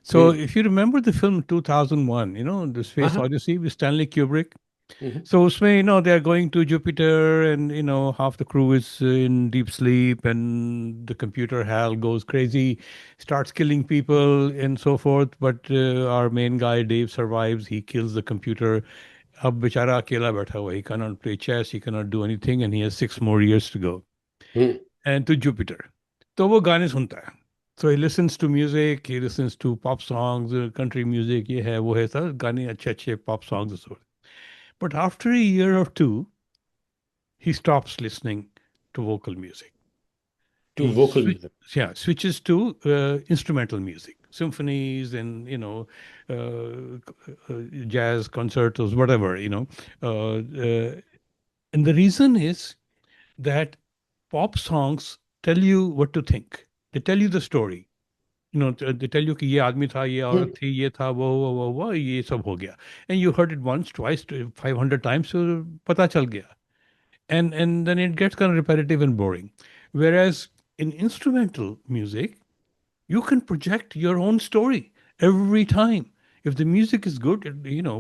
So if you remember the film 2001, the Space Uh-huh. Odyssey with Stanley Kubrick. Hmm. So usme, they're going to Jupiter, and, half the crew is in deep sleep, and the computer Hal goes crazy, starts killing people and so forth. But our main guy, Dave, survives. He kills the computer. Ab बेचारा अकेला बैठा हुआ. He cannot play chess, he cannot do anything, and he has 6 more years to go. Hmm. And to Jupiter. तो वो गाने सुनता है. So he listens to music, he listens to pop songs, country music, ये है, वो है, सब गाने अच्छे अच्छे pop songs and so forth. But after a year or two, he stops listening to vocal music. To He vocal music. switches to instrumental music, symphonies and jazz concertos, whatever. And the reason is that pop songs tell you what to think. They tell you the story. They tell you कि ये आदमी था, ये Hmm. औरत थी, ये था, वो ये सब हो गया. And you heard it once, twice, 500 times, so पता चल गया. And then it gets kind of repetitive and boring. Whereas in instrumental music, you can project your own story every time. If the music is good,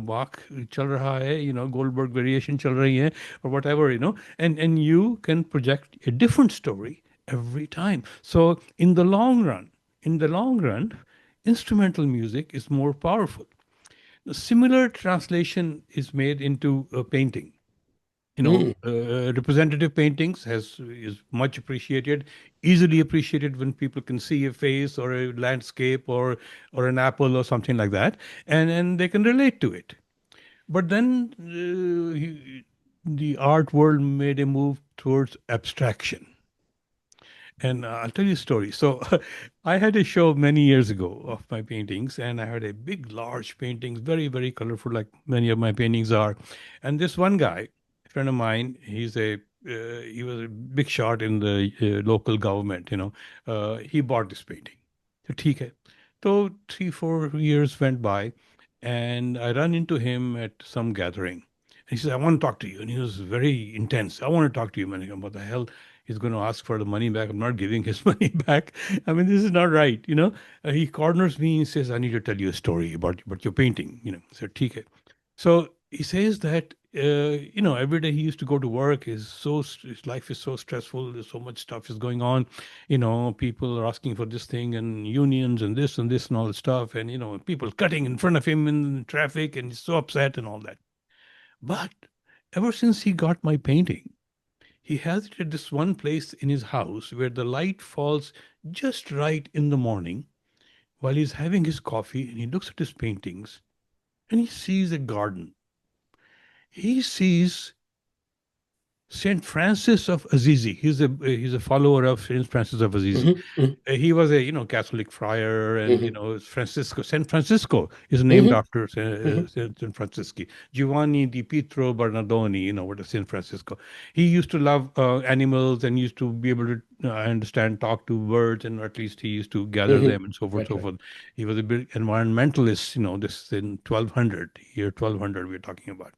Bach chal raha hai, Goldberg variation chal rahi hai, or whatever, and you can project a different story every time. So in the long run, instrumental music is more powerful. A similar translation is made into a painting. Hmm. Representative paintings has is much appreciated, easily appreciated when people can see a face or a landscape or an apple or something like that, and they can relate to it. But then the art world made a move towards abstraction. And I'll tell you a story. So I had a show many years ago of my paintings, and I had a big, large paintings, very, very colorful, like many of my paintings are. And this one guy, a friend of mine, he was a big shot in the local government. He bought this painting. So ठीक है. So 3, 4 years went by, and I ran into him at some gathering. And he says, "I want to talk to you." And he was very intense. "I want to talk to you, man." I go, "What the hell? He's going to ask for the money back. I'm not giving his money back. I mean, this is not right, He corners me and says, "I need to tell you a story about your painting." So, "ठीक है." So he says that, every day he used to go to work. His life is so stressful. There's so much stuff is going on. People are asking for this thing and unions and this and all the stuff. And, people cutting in front of him in traffic, and he's so upset and all that. But ever since he got my painting, he has it at this one place in his house where the light falls just right in the morning while he's having his coffee, and he looks at his paintings and he sees a garden. He sees Saint Francis of Assisi. He's a follower of Saint Francis of Assisi. Hmm. Hmm. He was a Catholic friar, and Hmm. Francisco. Saint Francisco is named Hmm. after Hmm. Saint Francisco. Giovanni di Pietro Bernardoni. What is Saint Francisco? He used to love animals and used to be able to, I understand, talk to birds, and at least he used to gather Hmm. them and so forth, Right, so right. forth. He was a big environmentalist. This in 1200, year 1200 we're talking about.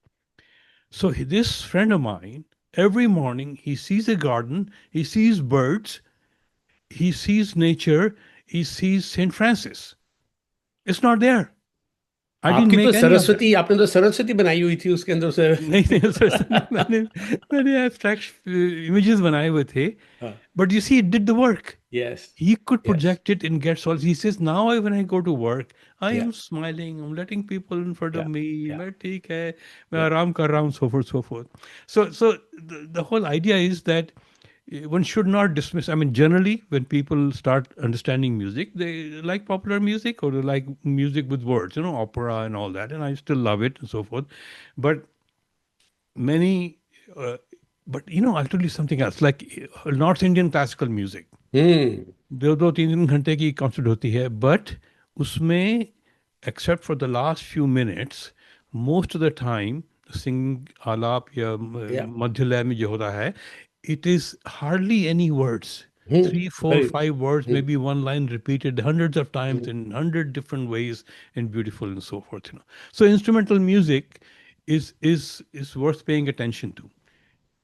So this friend of mine, every morning he sees a garden, he sees birds, he sees nature, he sees Saint Francis. It's not there. I didn't आपकी तो make any of that. Saraswati आपने तो सरस्वती बनाई हुई थी उसके अंदर से। नहीं नहीं ऐसा नहीं, मैंने एब्स्ट्रैक्ट इमेजेस बनाए हुए थे. हाँ. But you see, it did the work. Yes. He could Yes. project it and get solace. He says, now when I go to work, I Yeah. am smiling, I'm letting people in front of Yeah. me, Yeah. मैं ठीक है, मैं Yeah. आराम कर रहा हूँ, so forth, so forth. So the whole idea is that one should not dismiss. I mean, generally, when people start understanding music, they like popular music or they like music with words, opera and all that. And I still love it and so forth. But many, uh, I'll tell you something else, like North Indian classical music. Hmm. 2-2 3 3 घंटे की concert होती है, but उसमें except for the last few minutes, most of the time singing आलाप या Yeah. मध्य लय में जो होता है, it is hardly any words. Hmm. Three, four, Very. five words, Hmm. maybe one line repeated hundreds of times Hmm. in 100 different ways and beautiful and so forth. So instrumental music is worth paying attention to.